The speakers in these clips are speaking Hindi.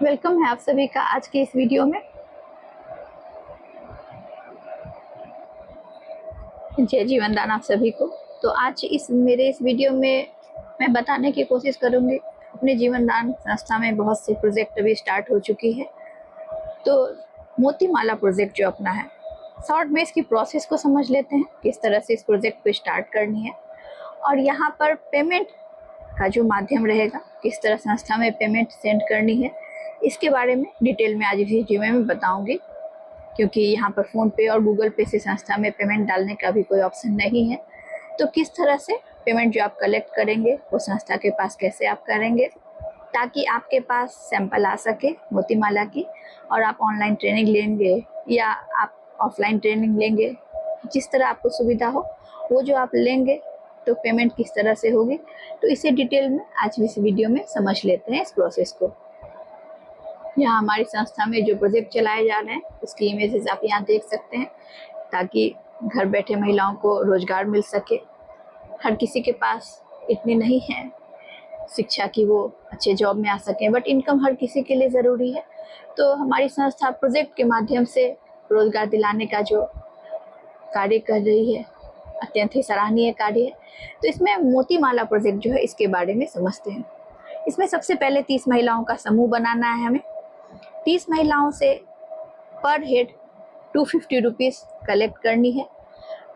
वेलकम है आप सभी का आज के इस वीडियो में। जय जीवन दान आप सभी को। तो आज मेरे इस वीडियो में मैं बताने की कोशिश करूंगी अपने जीवन दान संस्था में बहुत से प्रोजेक्ट अभी स्टार्ट हो चुकी है। तो मोतीमाला प्रोजेक्ट जो अपना है, शॉर्ट में इसकी प्रोसेस को समझ लेते हैं, किस तरह से इस प्रोजेक्ट को स्टार्ट करनी है और यहाँ पर पेमेंट का जो माध्यम रहेगा, किस तरह संस्था में पेमेंट सेंड करनी है, इसके बारे में डिटेल में आज इस वीडियो में मैं बताऊंगी। क्योंकि यहाँ पर फ़ोन पे और गूगल पे से संस्था में पेमेंट डालने का भी कोई ऑप्शन नहीं है। तो किस तरह से पेमेंट जो आप कलेक्ट करेंगे वो संस्था के पास कैसे आप करेंगे ताकि आपके पास सैंपल आ सके मोतीमाला की और आप ऑनलाइन ट्रेनिंग लेंगे या आप ऑफलाइन ट्रेनिंग लेंगे, जिस तरह आपको सुविधा हो वो जो आप लेंगे, तो पेमेंट किस तरह से होगी, तो इसे डिटेल में आज इस वीडियो में समझ लेते हैं इस प्रोसेस को। यहाँ हमारी संस्था में जो प्रोजेक्ट चलाए जा रहे हैं उसकी इमेजेस आप यहाँ देख सकते हैं, ताकि घर बैठे महिलाओं को रोजगार मिल सके। हर किसी के पास इतनी नहीं है शिक्षा की वो अच्छे जॉब में आ सके, बट इनकम हर किसी के लिए ज़रूरी है। तो हमारी संस्था प्रोजेक्ट के माध्यम से रोजगार दिलाने का जो कार्य कर रही है, अत्यंत ही सराहनीय कार्य है। तो इसमें मोतीमाला प्रोजेक्ट जो है इसके बारे में समझते हैं। इसमें सबसे पहले 30 महिलाओं का समूह बनाना है हमें। 30 महिलाओं से पर हेड 250 रुपीज़ कलेक्ट करनी है।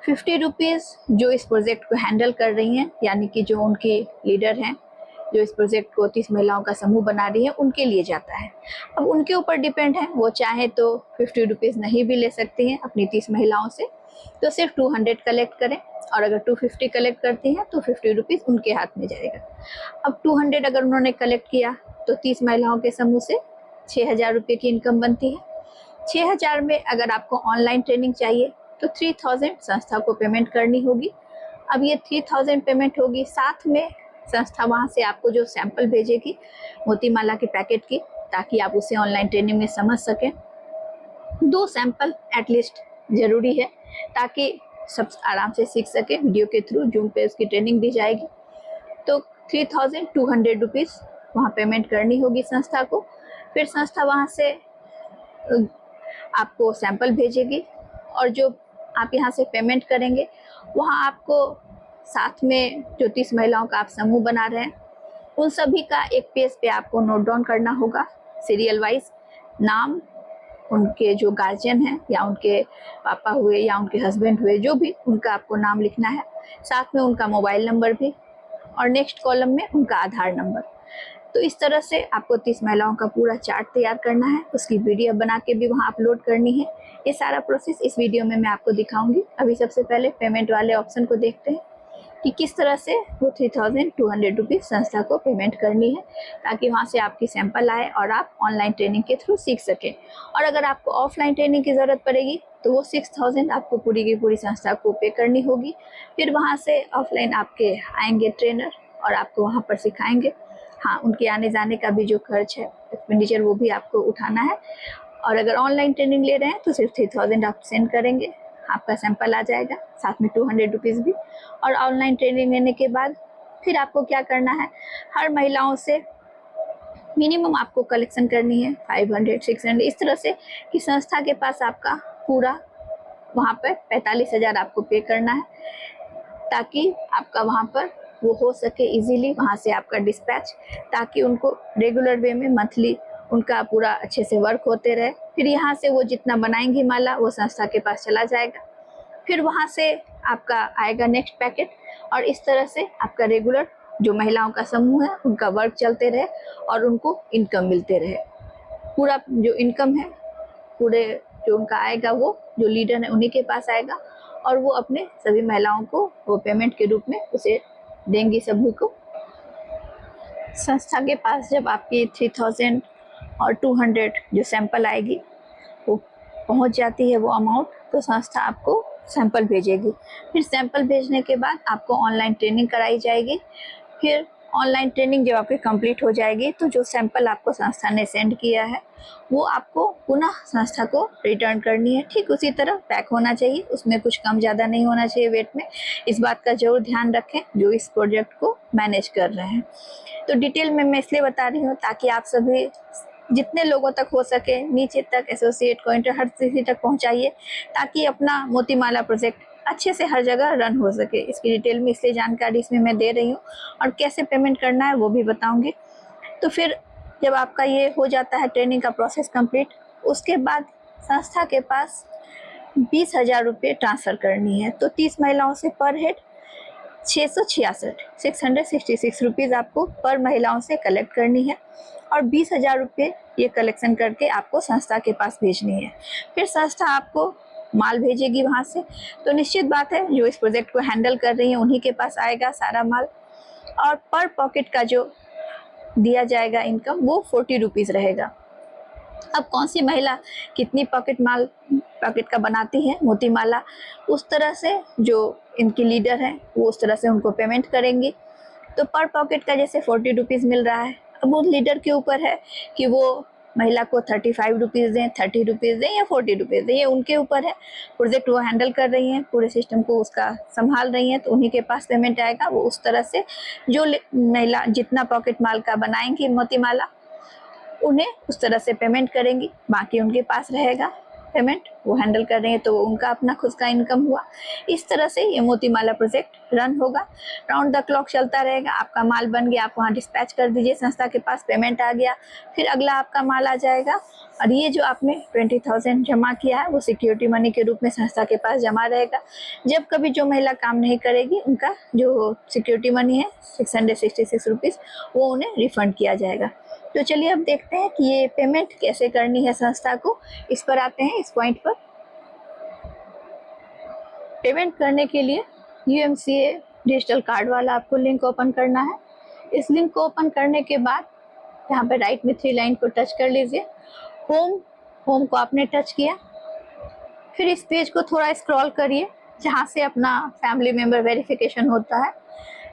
50 रुपीज़ जो इस प्रोजेक्ट को हैंडल कर रही हैं, यानी कि जो उनकी लीडर हैं, जो इस प्रोजेक्ट को 30 महिलाओं का समूह बना रही है, उनके लिए जाता है। अब उनके ऊपर डिपेंड है, वो चाहे तो 50 रुपीज़ नहीं भी ले सकती हैं अपनी 30 महिलाओं से, तो सिर्फ 200 कलेक्ट करें। और अगर 250 कलेक्ट करती हैं तो 50 रुपीज़ उनके हाथ में जाएगा। अब 200 अगर उन्होंने कलेक्ट किया तो 30 महिलाओं के समूह से 6,000 रुपये की इनकम बनती है। 6,000 में अगर आपको ऑनलाइन ट्रेनिंग चाहिए तो 3,000 संस्था को पेमेंट करनी होगी। अब ये 3,000 पेमेंट होगी, साथ में संस्था वहाँ से आपको जो सैंपल भेजेगी मोतीमाला के पैकेट की, ताकि आप उसे ऑनलाइन ट्रेनिंग में समझ सकें। 2 सैंपल एटलीस्ट ज़रूरी है ताकि सब आराम से सीख सकें। वीडियो के थ्रू जूम पे उसकी ट्रेनिंग दी जाएगी। तो 3,200 रुपीज़ वहाँ पेमेंट करनी होगी संस्था को। फिर संस्था वहाँ से आपको सैंपल भेजेगी और जो आप यहाँ से पेमेंट करेंगे वहाँ आपको साथ में जो 30 महिलाओं का आप समूह बना रहे हैं उन सभी का एक पेज पे आपको नोट डाउन करना होगा, सीरियल वाइज नाम, उनके जो गार्जियन हैं या उनके पापा हुए या उनके हस्बैंड हुए, जो भी उनका आपको नाम लिखना है, साथ में उनका मोबाइल नंबर भी, और नेक्स्ट कॉलम में उनका आधार नंबर। तो इस तरह से आपको 30 महिलाओं का पूरा चार्ट तैयार करना है, उसकी वीडियो बना के भी वहाँ अपलोड करनी है। ये सारा प्रोसेस इस वीडियो में मैं आपको दिखाऊंगी। अभी सबसे पहले पेमेंट वाले ऑप्शन को देखते हैं कि किस तरह से वो 3,200 रुपीज़ संस्था को पेमेंट करनी है, ताकि वहाँ से आपकी सैंपल आए और आप ऑनलाइन ट्रेनिंग के थ्रू सीख सकें। और अगर आपको ऑफलाइन ट्रेनिंग की ज़रूरत पड़ेगी तो वो 6,000 आपको पूरी की पूरी संस्था को पे करनी होगी। फिर वहाँ से ऑफलाइन आपके आएंगे ट्रेनर और आपको वहाँ पर सिखाएंगे। हाँ, उनके आने जाने का भी जो खर्च है, एक्सपेंडिचर, वो भी आपको उठाना है। और अगर ऑनलाइन ट्रेनिंग ले रहे हैं तो सिर्फ 3,000 आप सेंड करेंगे, आपका सैंपल आ जाएगा, साथ में 200 रुपीज़ भी। और ऑनलाइन ट्रेनिंग लेने के बाद फिर आपको क्या करना है, हर महिलाओं से मिनिमम आपको कलेक्शन करनी है 500 600, इस तरह से कि संस्था के पास आपका पूरा वहाँ पर 45,000 आपको पे करना है, ताकि आपका वहाँ पर वो हो सके इजीली वहाँ से आपका डिस्पैच, ताकि उनको रेगुलर वे में मंथली उनका पूरा अच्छे से वर्क होते रहे। फिर यहाँ से वो जितना बनाएंगी माला वो संस्था के पास चला जाएगा, फिर वहाँ से आपका आएगा नेक्स्ट पैकेट, और इस तरह से आपका रेगुलर जो महिलाओं का समूह है उनका वर्क चलते रहे और उनको इनकम मिलते रहे। पूरा जो इनकम है पूरे जो उनका आएगा वो जो लीडर है उन्हीं के पास आएगा, और वो अपने सभी महिलाओं को वो पेमेंट के रूप में उसे देंगी सभी को। संस्था के पास जब आपकी 3,000 और 200 जो सैंपल आएगी वो पहुंच जाती है वो अमाउंट, तो संस्था आपको सैंपल भेजेगी। फिर सैंपल भेजने के बाद आपको ऑनलाइन ट्रेनिंग कराई जाएगी। फिर ऑनलाइन ट्रेनिंग जब आपकी कंप्लीट हो जाएगी तो जो सैंपल आपको संस्था ने सेंड किया है वो आपको पुनः संस्था को रिटर्न करनी है। ठीक उसी तरह पैक होना चाहिए, उसमें कुछ कम ज़्यादा नहीं होना चाहिए वेट में। इस बात का जरूर ध्यान रखें जो इस प्रोजेक्ट को मैनेज कर रहे हैं। तो डिटेल में मैं इसलिए बता रही हूँ ताकि आप सभी जितने लोगों तक हो सके नीचे तक, एसोसिएट, कोऑर्डिनेटर, हर किसी तक पहुंचाइए ताकि अपना मोतीमाला प्रोजेक्ट अच्छे से हर जगह रन हो सके। इसकी डिटेल में इसलिए जानकारी इसमें मैं दे रही हूँ और कैसे पेमेंट करना है वो भी बताऊंगी। तो फिर जब आपका ये हो जाता है ट्रेनिंग का प्रोसेस कंप्लीट, उसके बाद संस्था के पास 20,000 रुपये ट्रांसफ़र करनी है। तो 30 महिलाओं से पर हेड 666 रुपीज़ आपको पर महिलाओं से कलेक्ट करनी है और 20,000 रुपये ये कलेक्शन करके आपको संस्था के पास भेजनी है। फिर संस्था आपको माल भेजेगी वहाँ से। तो निश्चित बात है जो इस प्रोजेक्ट को हैंडल कर रही हैं उन्हीं के पास आएगा सारा माल, और पर पॉकेट का जो दिया जाएगा इनकम वो 40 रुपीज़ रहेगा। अब कौन सी महिला कितनी पॉकेट का बनाती है मोतीमाला, उस तरह से जो इनकी लीडर हैं वो उस तरह से उनको पेमेंट करेंगी। तो पर पॉकेट का जैसे 40 रुपीज़ मिल रहा है, अब वो लीडर के ऊपर है कि वो महिला को 35 रुपीज़ दें, 30 रुपीज़ दें या 40 रुपीज़ दें, ये उनके ऊपर है। प्रोजेक्ट वो हैंडल कर रही हैं, पूरे सिस्टम को उसका संभाल रही हैं, तो उन्हीं के पास पेमेंट आएगा। वो उस तरह से जो महिला जितना पॉकेट माल का बनाएंगी मोतीमाला उन्हें उस तरह से पेमेंट करेंगी, बाकी उनके पास रहेगा पेमेंट, वो हैंडल कर रहे हैं तो उनका अपना खुद का इनकम हुआ। इस तरह से ये मोतीमाला प्रोजेक्ट रन होगा, राउंड द क्लॉक चलता रहेगा। आपका माल बन गया, आप वहाँ डिस्पैच कर दीजिए, संस्था के पास पेमेंट आ गया, फिर अगला आपका माल आ जाएगा और ये जो आपने 20,000 जमा किया है वो सिक्योरिटी मनी के रूप में संस्था के पास जमा रहेगा। जब कभी जो महिला काम नहीं करेगी उनका जो सिक्योरिटी मनी है 666 रुपीज़ वो उन्हें रिफंड किया जाएगा। तो चलिए अब देखते हैं कि ये पेमेंट कैसे करनी है संस्था को। इस पर आते हैं, इस पॉइंट पर। पेमेंट करने के लिए UMCA डिजिटल कार्ड वाला आपको लिंक ओपन करना है। इस लिंक को ओपन करने के बाद यहाँ पे राइट में 3 लाइन को टच कर लीजिए। होम को आपने टच किया, फिर इस पेज को थोड़ा स्क्रॉल करिए जहाँ से अपना फैमिली मेम्बर वेरिफिकेशन होता है।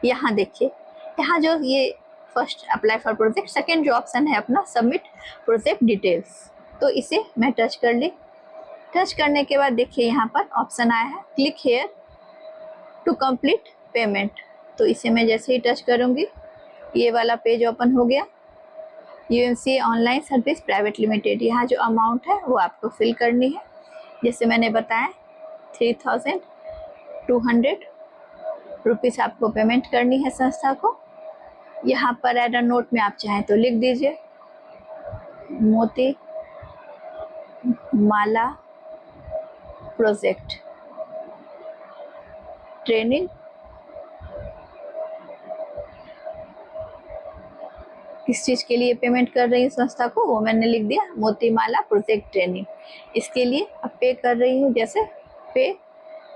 यहाँ देखिए, यहाँ जो ये first apply for project, second जो ऑप्शन है अपना सबमिट प्रोजेक्ट डिटेल्स, तो इसे मैं टच कर ली। टच करने के बाद देखिए यहाँ पर ऑप्शन आया है click here to complete payment, तो इसे मैं जैसे ही टच करूँगी ये वाला पेज ओपन हो गया। UMCA online service private limited, यहाँ जो अमाउंट है वो आपको फिल करनी है। जैसे मैंने बताया 3,200 रुपीज़ आपको पेमेंट करनी है संस्था को। यहाँ पर एडर नोट में आप चाहें तो लिख दीजिए मोती माला प्रोजेक्ट ट्रेनिंग किस चीज़ के लिए पेमेंट कर रही हूँ संस्था को वो मैंने लिख दिया, मोतीमाला प्रोजेक्ट ट्रेनिंग। इसके लिए अब पे कर रही हूँ, जैसे पे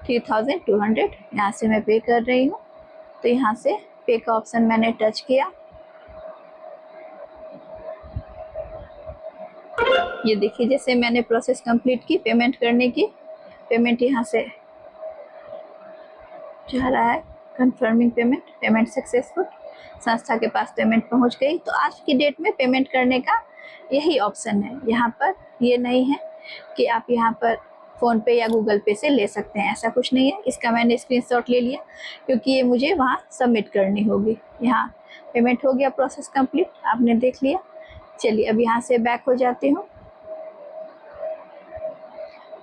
3,200 यहाँ से मैं पे कर रही हूँ। तो यहाँ से पे का ऑप्शन मैंने टच किया, ये देखिए जैसे मैंने प्रोसेस कंप्लीट की पेमेंट करने की, पेमेंट यहाँ से जा रहा है कंफर्मिंग पेमेंट सक्सेसफुल, संस्था के पास पेमेंट पहुँच गई। तो आज की डेट में पेमेंट करने का यही ऑप्शन है। यहाँ पर ये नहीं है कि आप यहाँ पर फ़ोन पे या गूगल पे से ले सकते हैं, ऐसा कुछ नहीं है। इसका मैंने स्क्रीनशॉट ले लिया क्योंकि ये मुझे वहाँ सबमिट करनी होगी। यहाँ पेमेंट हो गया, प्रोसेस कंप्लीट, आपने देख लिया। चलिए अब यहाँ से बैक हो जाती हूँ।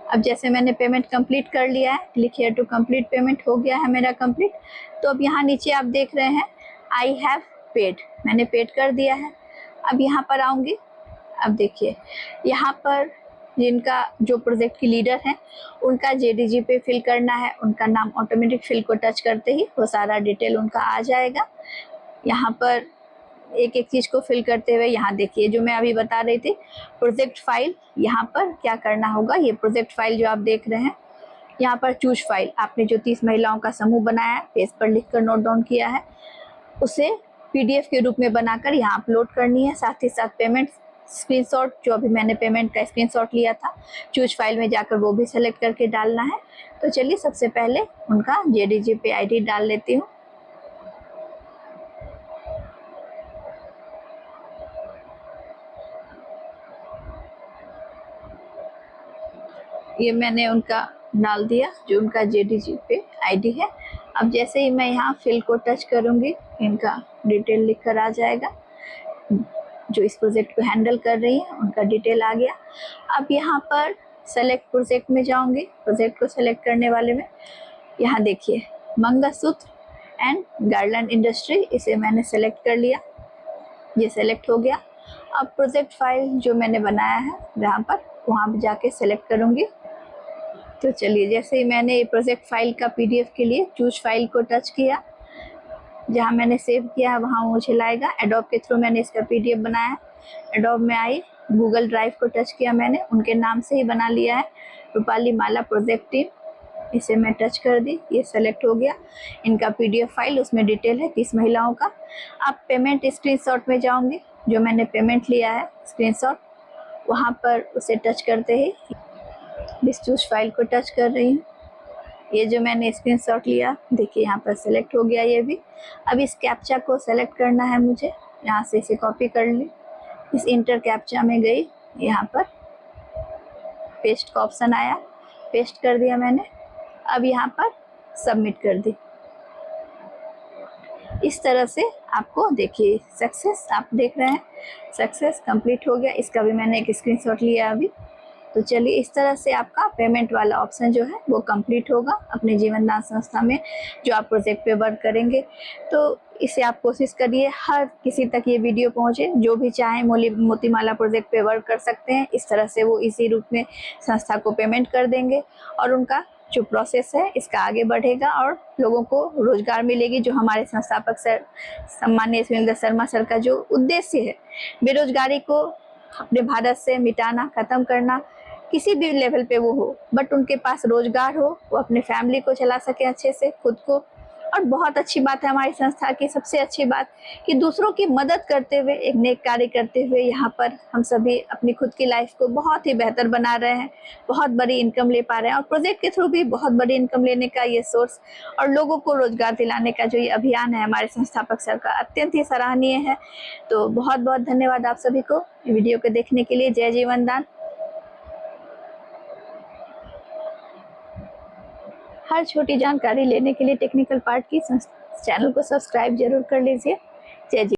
अब जैसे मैंने पेमेंट कंप्लीट कर लिया है, click here to complete payment हो गया है मेरा कंप्लीट। तो अब यहाँ नीचे आप देख रहे हैं आई हैव पेड, मैंने पेड कर दिया है। अब यहाँ पर आऊँगी, अब देखिए यहाँ पर जिनका जो प्रोजेक्ट की लीडर हैं उनका JDG पे फिल करना है, उनका नाम ऑटोमेटिक फिल को टच करते ही वो सारा डिटेल उनका आ जाएगा। यहाँ पर एक एक चीज़ को फिल करते हुए यहाँ देखिए जो मैं अभी बता रही थी प्रोजेक्ट फाइल, यहाँ पर क्या करना होगा, ये प्रोजेक्ट फाइल जो आप देख रहे हैं यहाँ पर चूज फाइल, आपने जो 30 महिलाओं का समूह बनाया है पेज पर लिखकर नोट डाउन किया है उसे PDF के रूप में बनाकर यहाँ अपलोड करनी है। साथ ही साथ पेमेंट स्क्रीनशॉट, जो अभी मैंने पेमेंट का स्क्रीनशॉट लिया था चूज फाइल में जाकर वो भी सेलेक्ट करके डालना है। तो चलिए सबसे पहले उनका JDG पे ID डाल लेती हूँ। ये मैंने उनका डाल दिया जो उनका JDG पे ID है। अब जैसे ही मैं यहाँ फिल को टच करूँगी इनका डिटेल लिखकर आ जाएगा। जो इस प्रोजेक्ट को हैंडल कर रही हैं उनका डिटेल आ गया। अब यहाँ पर सेलेक्ट प्रोजेक्ट में जाऊँगी। प्रोजेक्ट को सेलेक्ट करने वाले में यहाँ देखिए मंगलसूत्र एंड गार्लैंड इंडस्ट्री, इसे मैंने सेलेक्ट कर लिया, ये सेलेक्ट हो गया। अब प्रोजेक्ट फाइल जो मैंने बनाया है वहाँ पर जाके सेलेक्ट करूँगी। तो चलिए, जैसे ही मैंने ये प्रोजेक्ट फाइल का PDF के लिए चूज फाइल को टच किया, जहाँ मैंने सेव किया है वहाँ मुझे लाएगा। एडोब के थ्रू मैंने इसका PDF बनाया है। एडोब में आई, गूगल ड्राइव को टच किया मैंने, उनके नाम से ही बना लिया है, रूपाली माला प्रोजेक्ट टीम, इसे मैं टच कर दी, ये सेलेक्ट हो गया। इनका PDF फाइल, उसमें डिटेल है 30 महिलाओं का। अब पेमेंट स्क्रीनशॉट में जाऊंगी, जो मैंने पेमेंट लिया है स्क्रीनशॉट, वहाँ पर उसे टच करते ही इस चूज फाइल को टच कर रही हूँ। ये जो मैंने स्क्रीनशॉट लिया देखिए यहाँ पर सेलेक्ट हो गया ये भी। अब इस कैप्चा को सेलेक्ट करना है मुझे, यहाँ से इसे कॉपी कर ली, इस इंटर कैप्चा में गई, यहाँ पर पेस्ट का ऑप्शन आया, पेस्ट कर दिया मैंने। अब यहाँ पर सबमिट कर दी। इस तरह से आपको देखिए सक्सेस, आप देख रहे हैं सक्सेस कंप्लीट हो गया। इसका भी मैंने एक स्क्रीनशॉट लिया अभी। तो चलिए, इस तरह से आपका पेमेंट वाला ऑप्शन जो है वो कंप्लीट होगा अपने जीवन दान संस्था में, जो आप प्रोजेक्ट पे वर्क करेंगे। तो इसे आप कोशिश करिए हर किसी तक ये वीडियो पहुंचे, जो भी चाहे मोतीमाला प्रोजेक्ट पे वर्क कर सकते हैं। इस तरह से वो इसी रूप में संस्था को पेमेंट कर देंगे और उनका जो प्रोसेस है इसका आगे बढ़ेगा और लोगों को रोजगार मिलेगी। जो हमारे संस्थापक सर सम्माननीय सुनील शर्मा सर का जो उद्देश्य है, बेरोजगारी को अपने भारत से मिटाना, खत्म करना, किसी भी लेवल पे वो हो, बट उनके पास रोजगार हो, वो अपने फैमिली को चला सके अच्छे से, खुद को। और बहुत अच्छी बात है हमारी संस्था की, सबसे अच्छी बात कि दूसरों की मदद करते हुए, एक नेक कार्य करते हुए यहाँ पर हम सभी अपनी खुद की लाइफ को बहुत ही बेहतर बना रहे हैं, बहुत बड़ी इनकम ले पा रहे हैं। और प्रोजेक्ट के थ्रू भी बहुत बड़ी इनकम लेने का ये सोर्स और लोगों को रोजगार दिलाने का जो ये अभियान है हमारे संस्थापक सर का, अत्यंत ही सराहनीय है। तो बहुत बहुत धन्यवाद आप सभी को वीडियो को देखने के लिए। जय जीवन दान। हर छोटी जानकारी लेने के लिए टेक्निकल पार्ट की चैनल को सब्सक्राइब जरूर कर लीजिए। जय जी।